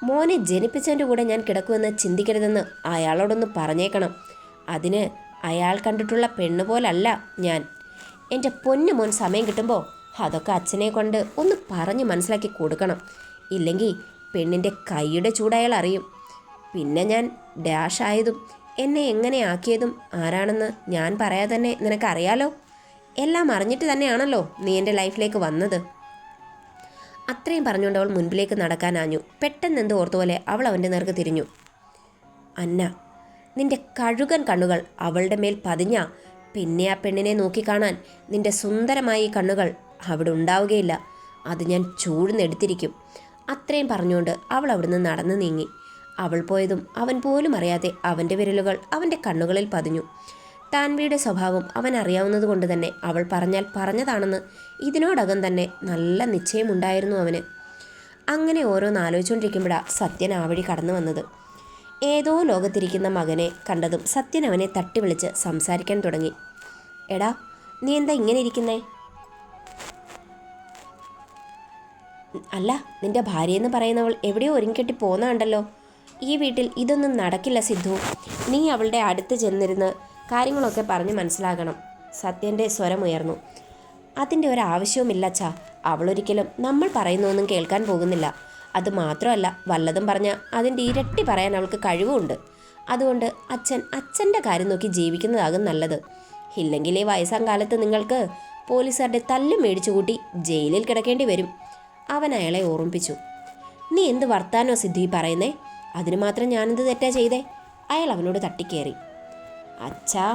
S1: മോനെ ജനിപ്പിച്ചവൻ്റെ കൂടെ ഞാൻ കിടക്കുമെന്ന് ചിന്തിക്കരുതെന്ന് അയാളോടൊന്ന് പറഞ്ഞേക്കണം. അതിന് അയാൾ കണ്ടിട്ടുള്ള പെണ്ണ് പോലല്ല ഞാൻ. എൻ്റെ പൊന്നു മോൻ സമയം കിട്ടുമ്പോൾ അതൊക്കെ അച്ഛനെ കൊണ്ട് ഒന്ന് പറഞ്ഞ് മനസ്സിലാക്കി കൊടുക്കണം. ഇല്ലെങ്കിൽ പെണ്ണിൻ്റെ കൈയുടെ ചൂടയാൾ അറിയും. പിന്നെ ഞാൻ ഡാഷ് ആയതും എന്നെ എങ്ങനെ ആക്കിയതും ആരാണെന്ന് ഞാൻ പറയാതെ തന്നെ നിനക്കറിയാലോ. എല്ലാം അറിഞ്ഞിട്ട് തന്നെയാണല്ലോ നീ എൻ്റെ ലൈഫിലേക്ക് വന്നത്. അത്രയും പറഞ്ഞുകൊണ്ട് അവൾ മുൻപിലേക്ക് നടക്കാനാഞ്ഞു. പെട്ടെന്ന് എന്തോ ഓർത്തുപോലെ അവൾ അവൻ്റെ നേർക്ക് തിരിഞ്ഞു. അന്ന, നിന്റെ കഴുകൻ കണ്ണുകൾ അവളുടെ മേൽ പതിഞ്ഞ പിന്നെ ആ പെണ്ണിനെ നോക്കിക്കാണാൻ നിന്റെ സുന്ദരമായ ഈ കണ്ണുകൾ അവിടെ ഉണ്ടാവുകയില്ല. അത് ഞാൻ ചൂഴ്ന്നെടുത്തിരിക്കും. അത്രയും പറഞ്ഞുകൊണ്ട് അവൾ അവിടുന്ന് നടന്നു നീങ്ങി. അവൾ പോയതും അവൻ പോലും അറിയാതെ അവൻ്റെ വിരലുകൾ അവൻ്റെ കണ്ണുകളിൽ പതിഞ്ഞു. താൻവിയുടെ സ്വഭാവം അവൻ അറിയാവുന്നത് കൊണ്ട് തന്നെ അവൾ പറഞ്ഞാൽ പറഞ്ഞതാണെന്ന് ഇതിനോടകം തന്നെ നല്ല നിശ്ചയമുണ്ടായിരുന്നു അവന്. അങ്ങനെ ഓരോന്ന് ആലോചിച്ചുകൊണ്ടിരിക്കുമ്പോഴാണ് സത്യൻ ആ വഴി കടന്നു വന്നത്. ഏതോ ലോകത്തിരിക്കുന്ന മകനെ കണ്ടതും സത്യൻ അവനെ തട്ടി വിളിച്ച് സംസാരിക്കാൻ തുടങ്ങി. എടാ, നീ എന്താ ഇങ്ങനെ ഇരിക്കുന്നേ? അല്ല, നിന്റെ ഭാര്യയെന്ന് പറയുന്നവൾ എവിടെയോ ഒരുങ്ങിക്കെട്ടി പോന്നതുണ്ടല്ലോ. ഈ വീട്ടിൽ ഇതൊന്നും നടക്കില്ല സിദ്ധു. നീ അവളുടെ അടുത്ത് ചെന്നിരുന്ന് കാര്യങ്ങളൊക്കെ പറഞ്ഞ് മനസ്സിലാക്കണം. സത്യൻ്റെ സ്വരമുയർന്നു. അതിൻ്റെ ഒരാവശ്യവുമില്ല അച്ഛാ. അവളൊരിക്കലും നമ്മൾ പറയുന്നൊന്നും കേൾക്കാൻ പോകുന്നില്ല. അത് മാത്രമല്ല, വല്ലതും പറഞ്ഞാൽ അതിൻ്റെ ഇരട്ടി പറയാൻ അവൾക്ക് കഴിവുമുണ്ട്. അതുകൊണ്ട് അച്ഛൻ്റെ കാര്യം നോക്കി ജീവിക്കുന്നതാകും നല്ലത്. ഇല്ലെങ്കിൽ ഈ വയസ്സാം കാലത്ത് നിങ്ങൾക്ക് പോലീസുകാരുടെ തല്ല് മേടിച്ചു കൂട്ടി ജയിലിൽ കിടക്കേണ്ടി വരും. അവൻ അയാളെ ഓർമ്മിപ്പിച്ചു. നീ എന്ത് വർത്താനോ സിദ്ധു ഈ പറയുന്നേ? അതിന് മാത്രം ഞാനെന്ത് തെറ്റാ ചെയ്തേ? അയാൾ അവനോട് തട്ടിക്കേറി. അച്ഛാ,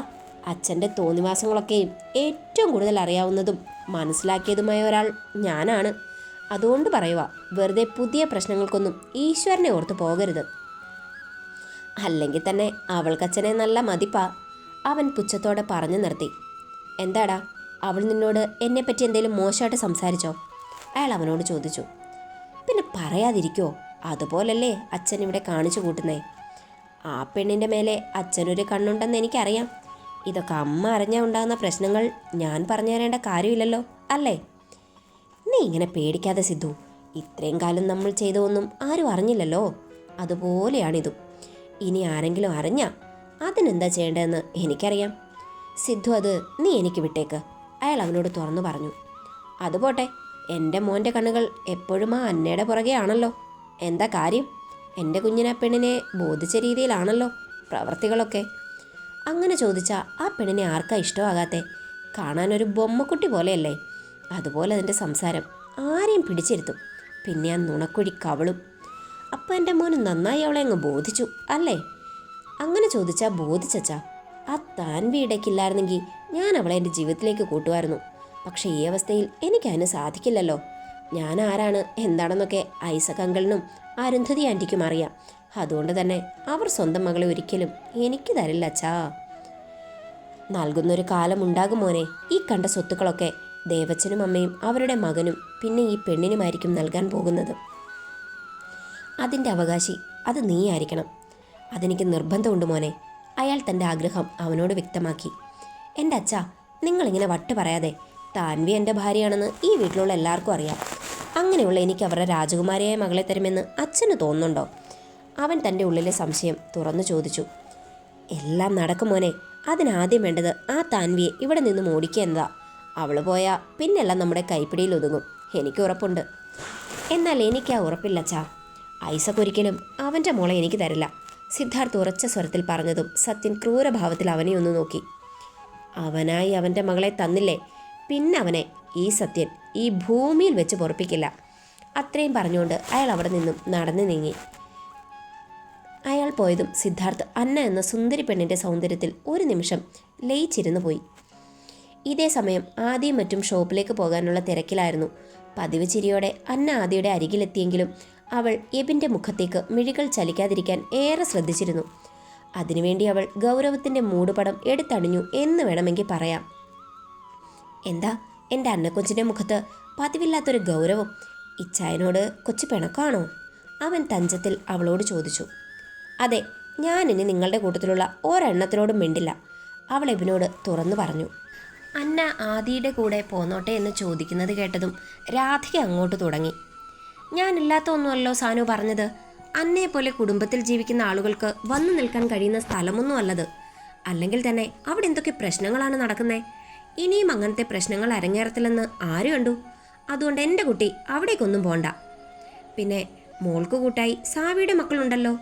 S1: അച്ഛൻ്റെ തോന്നിവാസങ്ങളൊക്കെയും ഏറ്റവും കൂടുതൽ അറിയാവുന്നതും മനസ്സിലാക്കിയതുമായ ഒരാൾ ഞാനാണ്. അതുകൊണ്ട് പറയുക, വെറുതെ പുതിയ പ്രശ്നങ്ങൾക്കൊന്നും ഈശ്വരനെ ഓർത്ത് പോകരുത്. അല്ലെങ്കിൽ തന്നെ അവൾക്കച്ഛനെ നല്ല മതിപ്പാ. അവൻ പുച്ഛത്തോടെ പറഞ്ഞു നിർത്തി. എന്താടാ, അവൾ നിന്നോട് എന്നെപ്പറ്റി എന്തെങ്കിലും മോശമായിട്ട് സംസാരിച്ചോ? അയാൾ അവനോട് ചോദിച്ചു. പിന്നെ പറയാതിരിക്കോ? അതുപോലല്ലേ അച്ഛൻ ഇവിടെ കാണിച്ചു കൂട്ടുന്നേ. ആ പെണ്ണിൻ്റെ മേലെ അച്ഛനൊരു കണ്ണുണ്ടെന്ന് എനിക്കറിയാം. ഇതൊക്കെ അമ്മ അറിഞ്ഞാൽ ഉണ്ടാകുന്ന പ്രശ്നങ്ങൾ ഞാൻ പറഞ്ഞു തരേണ്ട കാര്യമില്ലല്ലോ, അല്ലേ? നീ ഇങ്ങനെ പേടിക്കാതെ സിദ്ധു. ഇത്രയും കാലം നമ്മൾ ചെയ്തതൊന്നും ആരും അറിഞ്ഞില്ലല്ലോ. അതുപോലെയാണിതും. ഇനി ആരെങ്കിലും അറിഞ്ഞാ അതിനെന്താ ചെയ്യേണ്ടതെന്ന് എനിക്കറിയാം. സിദ്ധു, അത് നീ എനിക്ക് വിട്ടേക്ക്, അയാൾ അവനോട് തുറന്നു പറഞ്ഞു. അതുപോട്ടെ, എൻ്റെ മോൻ്റെ കണ്ണുകൾ എപ്പോഴും ആ അന്നയുടെ പുറകെ ആണല്ലോ. എന്താ കാര്യം? എൻ്റെ കുഞ്ഞിനെ പെണ്ണിനെ ബോധിച്ച രീതിയിലാണല്ലോ പ്രവർത്തികളൊക്കെ. അങ്ങനെ ചോദിച്ചാൽ ആ പെണ്ണിനെ ആർക്കാ ഇഷ്ടമാകാത്തെ? കാണാനൊരു ബൊമ്മക്കുട്ടി പോലെയല്ലേ? അതുപോലെ അതിൻ്റെ സംസാരം ആരെയും പിടിച്ചിരുത്തും. പിന്നെ ആ നുണക്കുഴി കവളും. അപ്പം എൻ്റെ മോന് നന്നായി അവളെ അങ്ങ് ബോധിച്ചു അല്ലേ? അങ്ങനെ ചോദിച്ചാൽ ബോധിച്ചാ. ആ താൻവി ഇടയ്ക്കില്ലായിരുന്നെങ്കിൽ ഞാൻ അവളെ എൻ്റെ ജീവിതത്തിലേക്ക് കൂട്ടുമായിരുന്നു. പക്ഷേ ഈ അവസ്ഥയിൽ എനിക്കതിന് സാധിക്കില്ലല്ലോ. ഞാൻ ആരാണ് എന്താണെന്നൊക്കെ ഐസക് അങ്കിളിനും അരുന്ധതി ആൻറ്റിക്കും അറിയാം. അതുകൊണ്ട് തന്നെ അവർ സ്വന്തം മകളെ ഒരിക്കലും എനിക്ക് തരില്ല അച്ഛാ. നൽകുന്നൊരു കാലം ഉണ്ടാകും മോനെ. ഈ കണ്ട സ്വത്തുക്കളൊക്കെ ദേവച്ചനും അമ്മയും അവരുടെ മകനും പിന്നെ ഈ പെണ്ണിനുമായിരിക്കും നൽകാൻ പോകുന്നത്. അതിൻ്റെ അവകാശി അത് നീ ആയിരിക്കണം. അതെനിക്ക് നിർബന്ധമുണ്ട് മോനെ. അയാൾ തൻ്റെ ആഗ്രഹം അവനോട് വ്യക്തമാക്കി. എൻ്റെ അച്ഛാ, നിങ്ങളിങ്ങനെ വട്ട് പറയാതെ. താൻവി എൻ്റെ ഭാര്യയാണെന്ന് ഈ വീട്ടിലുള്ള എല്ലാവർക്കും അറിയാം. അങ്ങനെയുള്ള എനിക്ക് അവരുടെ രാജകുമാരിയായ മകളെ തരുമെന്ന് അച്ഛന് തോന്നുന്നുണ്ടോ? അവൻ തൻ്റെ ഉള്ളിലെ സംശയം തുറന്നു ചോദിച്ചു. എല്ലാം നടക്കും മോനെ. അതിനാദ്യം വേണ്ടത് ആ താൻവിയെ ഇവിടെ നിന്നും ഓടിക്കുക എന്നതാ. അവൾ പോയാൽ പിന്നെല്ലാം നമ്മുടെ കൈപ്പിടിയിൽ ഒതുങ്ങും, എനിക്ക് ഉറപ്പുണ്ട്. എന്നാൽ എനിക്ക് ആ ഉറപ്പില്ല അച്ഛാ. ഐസക് ഒരിക്കലും അവൻ്റെ മോളെ എനിക്ക് തരില്ല. സിദ്ധാർത്ഥ് ഉറച്ച സ്വരത്തിൽ പറഞ്ഞതും സത്യൻ ക്രൂരഭാവത്തിൽ അവനെ ഒന്ന് നോക്കി. അവനായി അവൻ്റെ മകളെ തന്നില്ലേ, പിന്നെ അവനെ ഈ സത്യൻ ഈ ഭൂമിയിൽ വെച്ച് പൊറപ്പിക്കില്ല. അത്രയും പറഞ്ഞുകൊണ്ട് അയാൾ അവിടെ നിന്നും നടന്നു നീങ്ങി. അയാൾ പോയതും സിദ്ധാർത്ഥ് അന്ന എന്ന സുന്ദരി പെണ്ണിൻ്റെ സൗന്ദര്യത്തിൽ ഒരു നിമിഷം ലയിച്ചിരുന്നു പോയി. ഇതേ സമയം ആദിയും മറ്റും ഷോപ്പിലേക്ക് പോകാനുള്ള തിരക്കിലായിരുന്നു. പതിവ് ചിരിയോടെ അന്ന ആദിയുടെ അരികിലെത്തിയെങ്കിലും അവൾ എബിൻ്റെ മുഖത്തേക്ക് മിഴികൾ ചലിക്കാതിരിക്കാൻ ഏറെ ശ്രദ്ധിച്ചിരുന്നു. അതിനുവേണ്ടി അവൾ ഗൗരവത്തിൻ്റെ മൂടുപടം എടുത്തണിഞ്ഞു എന്ന് വേണമെങ്കിൽ പറയാം. എന്താ എൻ്റെ അന്നക്കൊച്ചിൻ്റെ മുഖത്ത് പതിവില്ലാത്തൊരു ഗൗരവം? ഇച്ചായനോട് കൊച്ചു പിണക്കാണോ? അവൻ തഞ്ചത്തിൽ അവളോട് ചോദിച്ചു. അതെ, ഞാനിനി നിങ്ങളുടെ കൂട്ടത്തിലുള്ള ഒരെണ്ണത്തിനോടും മിണ്ടില്ല, അവൾ എബിനോട് തുറന്നു പറഞ്ഞു. അന്ന ആദിയുടെ കൂടെ പോന്നോട്ടെ എന്ന് ചോദിക്കുന്നത് കേട്ടതും രാധിക അങ്ങോട്ട് തുടങ്ങി. ഞാനില്ലാത്ത ഒന്നുമല്ലോ സാനു പറഞ്ഞത്. അന്നയെപ്പോലെ കുടുംബത്തിൽ ജീവിക്കുന്ന ആളുകൾക്ക് വന്നു നിൽക്കാൻ കഴിയുന്ന സ്ഥലമൊന്നും അല്ലത്. അല്ലെങ്കിൽ തന്നെ അവിടെ എന്തൊക്കെ പ്രശ്നങ്ങളാണ് നടക്കുന്നത്. ഇനിയും അങ്ങനത്തെ പ്രശ്നങ്ങൾ അരങ്ങേറത്തില്ലെന്ന് ആര് കണ്ടു? അതുകൊണ്ട് എൻ്റെ കുട്ടി അവിടേക്കൊന്നും പോണ്ട. പിന്നെ മോൾക്ക് കൂട്ടായി സാവിയുടെ മക്കളുണ്ടല്ലോ.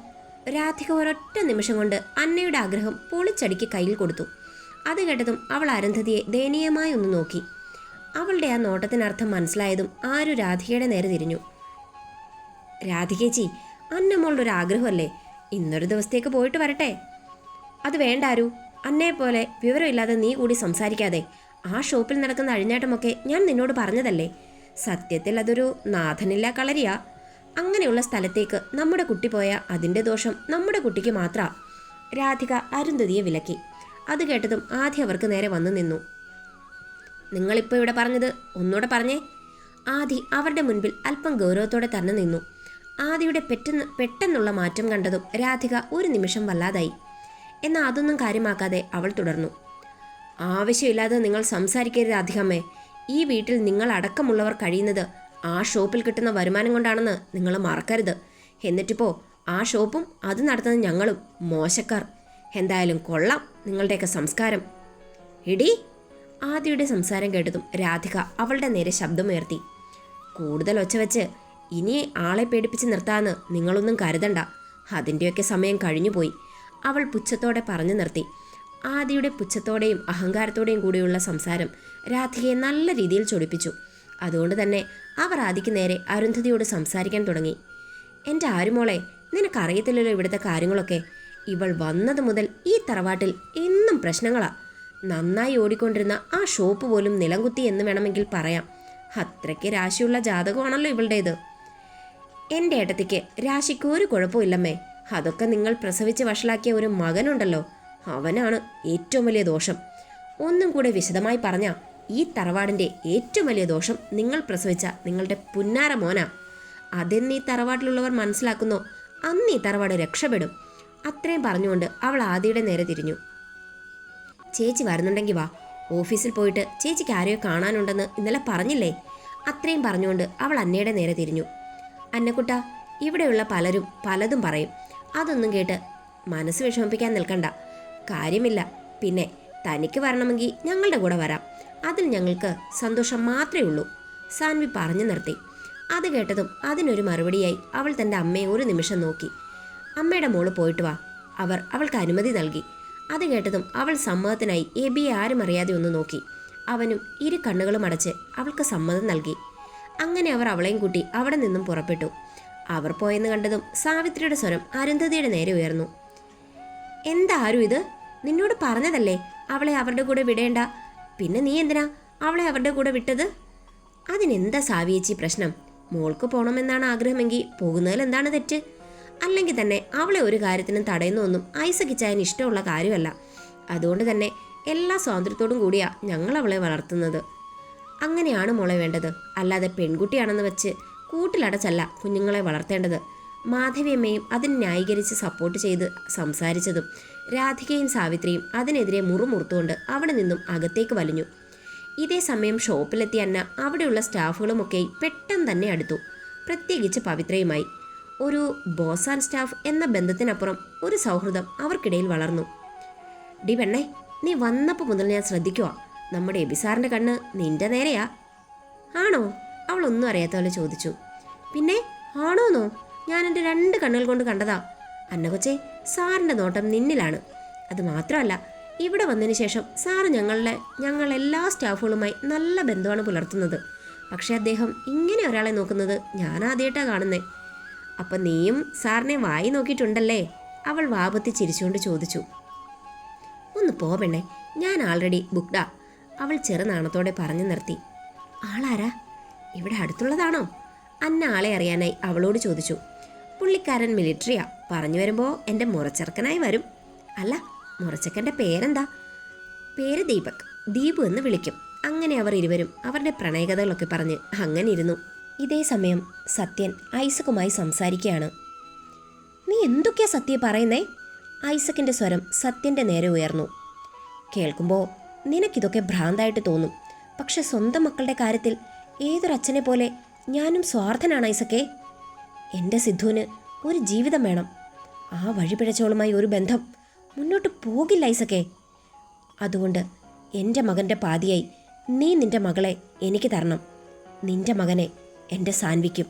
S1: രാധിക ഒരൊറ്റ നിമിഷം കൊണ്ട് അന്നയുടെ ആഗ്രഹം പൊളിച്ചടുക്കി കയ്യിൽ കൊടുത്തു. അത് കേട്ടതും അവൾ അരുന്ധതിയെ ദയനീയമായി ഒന്ന് നോക്കി. അവളുടെ ആ നോട്ടത്തിനർത്ഥം മനസ്സിലായതും ആരു രാധികയുടെ നേരെ തിരിഞ്ഞു. രാധികേച്ചി, അന്നമ്മളുടെ ഒരു ആഗ്രഹമല്ലേ, ഇന്നൊരു ദിവസത്തേക്ക് പോയിട്ട് വരട്ടെ. അത് വേണ്ട ആരു. അന്നയെപ്പോലെ വിവരമില്ലാതെ നീ കൂടി സംസാരിക്കാതെ. ആ ഷോപ്പിൽ നടക്കുന്ന അഴിഞ്ഞാട്ടമൊക്കെ ഞാൻ നിന്നോട് പറഞ്ഞതല്ലേ. സത്യത്തിൽ അതൊരു നാഥനില്ല കളരിയാ. അങ്ങനെയുള്ള സ്ഥലത്തേക്ക് നമ്മുടെ കുട്ടി പോയാൽ അതിൻ്റെ ദോഷം നമ്മുടെ കുട്ടിക്ക് മാത്രാ. രാധിക അരുന്ധതിയെ വിലക്കി. അത് കേട്ടതും ആദ്യം അവർക്ക് നേരെ വന്നു നിന്നു. നിങ്ങളിപ്പോൾ ഇവിടെ പറഞ്ഞത് ഒന്നുകൂടെ പറഞ്ഞേ. ആദി അവരുടെ മുൻപിൽ അല്പം ഗൗരവത്തോടെ തന്നെ നിന്നു. ആദിയുടെ പെട്ടെന്നുള്ള മാറ്റം കണ്ടതും രാധിക ഒരു നിമിഷം വല്ലാതായി. എന്നാൽ അതൊന്നും കാര്യമാക്കാതെ അവൾ തുടർന്നു. ആവശ്യമില്ലാതെ നിങ്ങൾ സംസാരിക്കരുത് രാധികമ്മേ. ഈ വീട്ടിൽ നിങ്ങൾ അടക്കമുള്ളവർ കഴിയുന്നത് ആ ഷോപ്പിൽ കിട്ടുന്ന വരുമാനം കൊണ്ടാണെന്ന് നിങ്ങൾ മറക്കരുത്. എന്നിട്ടിപ്പോൾ ആ ഷോപ്പും അത് നടത്തുന്ന ഞങ്ങളും മോശക്കാർ. എന്തായാലും കൊള്ളാം നിങ്ങളുടെയൊക്കെ സംസ്കാരം. എടീ, ആദിയുടെ സംസാരം കേട്ടതും രാധിക അവളുടെ നേരെ ശബ്ദമുയർത്തി. കൂടുതൽ ഒച്ച വെച്ച് ഇനി ആളെ പേടിപ്പിച്ച് നിർത്താമെന്ന് നിങ്ങളൊന്നും കരുതണ്ട. അതിൻ്റെയൊക്കെ സമയം കഴിഞ്ഞുപോയി, അവൾ പുച്ഛത്തോടെ പറഞ്ഞു നിർത്തി. ആദിയുടെ പുച്ഛത്തോടെയും അഹങ്കാരത്തോടെയും കൂടിയുള്ള സംസാരം രാധികയെ നല്ല രീതിയിൽ ചൊടിപ്പിച്ചു. അതുകൊണ്ട് തന്നെ അവർ ആദിക്ക് നേരെ അരുന്ധതിയോട് സംസാരിക്കാൻ തുടങ്ങി. എൻ്റെ ആരുമോളെ, നിനക്കറിയത്തില്ലല്ലോ ഇവിടുത്തെ കാര്യങ്ങളൊക്കെ. ഇവൾ വന്നത് മുതൽ ഈ തറവാട്ടിൽ എന്നും പ്രശ്നങ്ങളാ. നന്നായി ഓടിക്കൊണ്ടിരുന്ന ആ ഷോപ്പ് പോലും നിലംകുത്തി എന്ന് വേണമെങ്കിൽ പറയാം. അത്രയ്ക്ക് രാശിയുള്ള ജാതകമാണല്ലോ ഇവളുടേത്. എൻ്റെ ഏട്ടത്തിക്ക് രാശിക്ക് ഒരു കുഴപ്പമില്ലമ്മേ. അതൊക്കെ നിങ്ങൾ പ്രസവിച്ച് വഷളാക്കിയ ഒരു മകനുണ്ടല്ലോ, അവനാണ് ഏറ്റവും വലിയ ദോഷം. ഒന്നും കൂടെ വിശദമായി പറഞ്ഞാൽ ഈ തറവാടിൻ്റെ ഏറ്റവും വലിയ ദോഷം നിങ്ങൾ പ്രസവിച്ച നിങ്ങളുടെ പുന്നാര മോനാ. അതെന്ന് ഈ തറവാട്ടിലുള്ളവർ മനസ്സിലാക്കുന്നോ അന്ന് ഈ തറവാട് രക്ഷപ്പെടും. അത്രയും പറഞ്ഞുകൊണ്ട് അവൾ ആദിയുടെ നേരെ തിരിഞ്ഞു. ചേച്ചി വരുന്നുണ്ടെങ്കിൽ വാ, ഓഫീസിൽ പോയിട്ട് ചേച്ചിക്ക് ആരെയോ കാണാനുണ്ടെന്ന് ഇന്നലെ പറഞ്ഞില്ലേ? അത്രയും പറഞ്ഞുകൊണ്ട് അവൾ അന്നയുടെ നേരെ തിരിഞ്ഞു. അന്നക്കുട്ട, ഇവിടെയുള്ള പലരും പലതും പറയും. അതൊന്നും കേട്ട് മനസ്സ് വിഷമിപ്പിക്കാൻ നിൽക്കണ്ട. കാര്യമില്ല. പിന്നെ തനിക്ക് വരണമെങ്കിൽ ഞങ്ങളുടെ കൂടെ വരാം. അതിൽ ഞങ്ങൾക്ക് സന്തോഷം മാത്രമേ ഉള്ളൂ, സാൻവി പറഞ്ഞു നിർത്തി. അത് കേട്ടതും അതിനൊരു മറുപടിയായി അവൾ തൻ്റെ അമ്മയെ ഒരു നിമിഷം നോക്കി. അമ്മയുടെ മോള് പോയിട്ട് വാ, അവർ അവൾക്ക് അനുമതി നൽകി. അത് കേട്ടതും അവൾ സമ്മതത്തിനായി എബിയെ ആരും അറിയാതെ ഒന്ന് നോക്കി. അവനും ഇരു കണ്ണുകളും അടച്ച് അവൾക്ക് സമ്മതം നൽകി. അങ്ങനെ അവർ അവളെയും കൂട്ടി അവിടെ നിന്നും പുറപ്പെട്ടു. അവർ പോയെന്ന് കണ്ടതും സാവിത്രിയുടെ സ്വരം അരുന്ധതിയുടെ നേരെ ഉയർന്നു. എന്താ ആരും ഇത്? നിന്നോട് പറഞ്ഞതല്ലേ അവളെ അവരുടെ കൂടെ വിടേണ്ട. പിന്നെ നീ എന്തിനാ അവളെ അവരുടെ കൂടെ വിട്ടത്? അതിനെന്താ സാവിയേച്ചി പ്രശ്നം? മോൾക്ക് പോകണമെന്നാണ് ആഗ്രഹമെങ്കിൽ പോകുന്നതിൽ എന്താണ് തെറ്റ്? അല്ലെങ്കിൽ തന്നെ അവളെ ഒരു കാര്യത്തിനും തടയുന്നൊന്നും ഐസക്കിച്ചായന് ഇഷ്ടമുള്ള കാര്യമല്ല. അതുകൊണ്ട് തന്നെ എല്ലാ സ്വാതന്ത്ര്യത്തോടും കൂടിയാ ഞങ്ങൾ അവളെ വളർത്തുന്നത്. അങ്ങനെയാണ് മോളെ വേണ്ടത്, അല്ലാതെ പെൺകുട്ടിയാണെന്ന് വെച്ച് കൂട്ടിലടച്ചല്ല കുഞ്ഞുങ്ങളെ വളർത്തേണ്ടത്. മാധവിയമ്മയും അതിന് ന്യായീകരിച്ച് സപ്പോർട്ട് ചെയ്ത് സംസാരിച്ചതും രാധികയും സാവിത്രിയും അതിനെതിരെ മുറുമുറുത്തുകൊണ്ട് അവിടെ നിന്നും അകത്തേക്ക് വലിഞ്ഞു. ഇതേ സമയം ഷോപ്പിലെത്തിയ അന്ന അവിടെയുള്ള സ്റ്റാഫുകളുമൊക്കെ പെട്ടെന്ന് തന്നെ അടുത്തു. പ്രത്യേകിച്ച് പവിത്രയുമായി ഒരു ബോസ് ആൻഡ് സ്റ്റാഫ് എന്ന ബന്ധത്തിനപ്പുറം ഒരു സൗഹൃദം അവർക്കിടയിൽ വളർന്നു. ഡി പെണ്ണേ, നീ വന്നപ്പോൾ മുതൽ ഞാൻ ശ്രദ്ധിക്കുക, നമ്മുടെ എബിസാറിൻ്റെ കണ്ണ് നിന്റെ നേരെയാ. ആണോ? അവളൊന്നും അറിയാത്ത പോലെ ചോദിച്ചു. പിന്നെ ആണോന്നോ? ഞാൻ എൻ്റെ 2 കണ്ണുകൾ കൊണ്ട് കണ്ടതാ. അന്നകൊച്ചേ, സാറിൻ്റെ നോട്ടം നിന്നിലാണ്. അത് മാത്രമല്ല, ഇവിടെ വന്നതിന് ശേഷം സാറ് ഞങ്ങളെല്ലാ സ്റ്റാഫുകളുമായി നല്ല ബന്ധമാണ് പുലർത്തുന്നത്. പക്ഷേ അദ്ദേഹം ഇങ്ങനെ ഒരാളെ നോക്കുന്നത് ഞാൻ ആദ്യമായിട്ടാണ് കാണുന്നേ. അപ്പം നീയും സാറിനെ വായി നോക്കിയിട്ടുണ്ടല്ലേ? അവൾ വാപത്തി ചിരിച്ചുകൊണ്ട് ചോദിച്ചു. ഒന്ന് പോ പെണ്ണേ, ഞാൻ ആൾറെഡി ബുക്ക്ഡാ, അവൾ ചെറുനാണത്തോടെ പറഞ്ഞു നിർത്തി. ആളാരാ? ഇവിടെ അടുത്തുള്ളതാണോ? അന്ന ആളെ അറിയാനായി അവളോട് ചോദിച്ചു. പുള്ളിക്കാരൻ മിലിറ്ററിയാ. പറഞ്ഞു വരുമ്പോൾ എൻ്റെ മുറച്ചെറുക്കനായി വരും. അല്ല, മുറച്ചക്കൻ്റെ പേരെന്താ? പേര് ദീപക്, ദീപു എന്ന് വിളിക്കും. അങ്ങനെ അവർ ഇരുവരും അവരുടെ പ്രണയകഥകളൊക്കെ പറഞ്ഞ് അങ്ങനെ ഇരുന്നു. ഇതേ സമയം സത്യൻ ഐസക്കുമായി സംസാരിക്കുകയാണ്. നീ എന്തൊക്കെയാ സത്യ പറയുന്നേ? ഐസക്കിൻ്റെ സ്വരം സത്യൻ്റെ നേരെ ഉയർന്നു. കേൾക്കുമ്പോൾ നിനക്കിതൊക്കെ ഭ്രാന്തായിട്ട് തോന്നും. പക്ഷെ സ്വന്തം മക്കളുടെ കാര്യത്തിൽ ഏതൊരച്ഛനെ പോലെ ഞാനും സ്വാർത്ഥനാണ് ഐസക്കേ. എൻ്റെ സിദ്ധുവിന് ഒരു ജീവിതം വേണം. ആ വഴിപിഴച്ചോളുമായി ഒരു ബന്ധം മുന്നോട്ട് പോകില്ല ഐസക്കേ. അതുകൊണ്ട് എൻ്റെ മകൻ്റെ പാതിയായി നീ നിൻ്റെ മകളെ എനിക്ക് തരണം. നിൻ്റെ മകനെ എൻ്റെ സാൻവിക്കും.